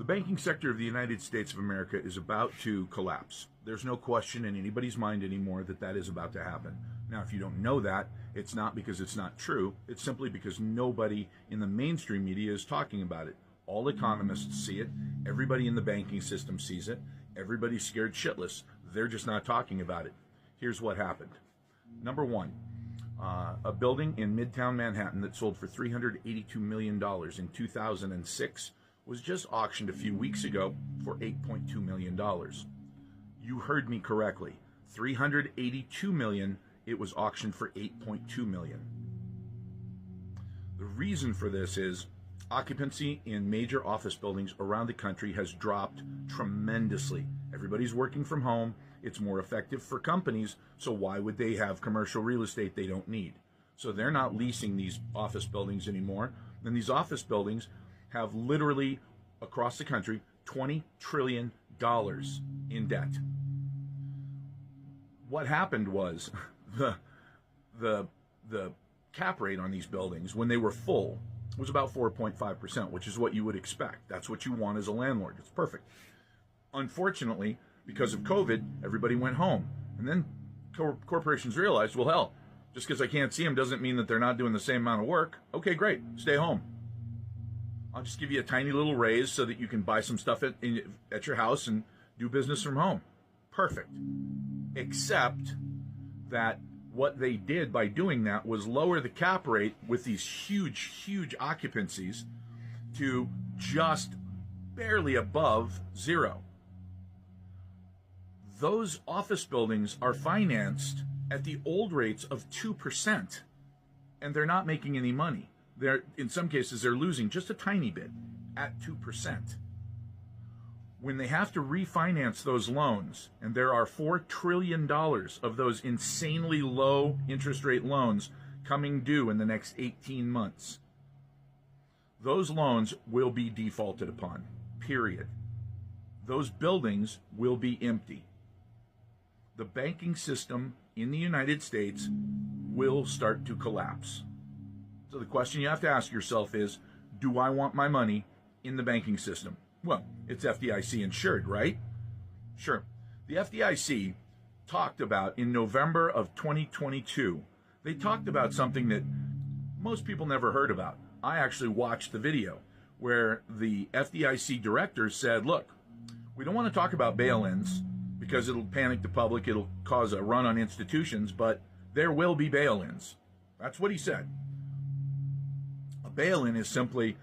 The banking sector of the United States of America is about to collapse. There's no question in anybody's mind anymore that that is about to happen. Now, if you don't know that, it's not because it's not true. It's simply because nobody in the mainstream media is talking about it. All economists see it. Everybody in the banking system sees it. Everybody's scared shitless. They're just not talking about it. Here's what happened. Number one, a building in Midtown Manhattan that sold for $382 million in 2006 was just auctioned a few weeks ago for $8.2 million. You heard me correctly. $382 million, it was auctioned for $8.2 million. The reason for this is occupancy in major office buildings around the country has dropped tremendously. Everybody's working from home. It's more effective for companies, so why would they have commercial real estate they don't need? So they're not leasing these office buildings anymore. And these office buildings have literally, across the country, $20 trillion in debt. What happened was the cap rate on these buildings, when they were full, was about 4.5%, which is what you would expect. That's what you want as a landlord. It's perfect. Unfortunately, because of COVID, everybody went home. And then corporations realized, well, hell, just because I can't see them doesn't mean that they're not doing the same amount of work. Okay, great. Stay home. I'll just give you a tiny little raise so that you can buy some stuff at your house and do business from home. Perfect. Except that what they did by doing that was lower the cap rate with these huge occupancies to just barely above zero. Those office buildings are financed at the old rates of 2%, and they're not making any money. In some cases, they're losing just a tiny bit at 2%. When they have to refinance those loans, and there are $4 trillion of those insanely low interest rate loans coming due in the next 18 months, those loans will be defaulted upon, period. Those buildings will be empty. The banking system in the United States will start to collapse. So the question you have to ask yourself is, do I want my money in the banking system? Well, it's FDIC insured, right? Sure. The FDIC talked about in November of 2022, they talked about something that most people never heard about. I actually watched the video where the FDIC director said, look, we don't want to talk about bail-ins because it'll panic the public, it'll cause a run on institutions, but there will be bail-ins. That's what he said. A bail-in is simply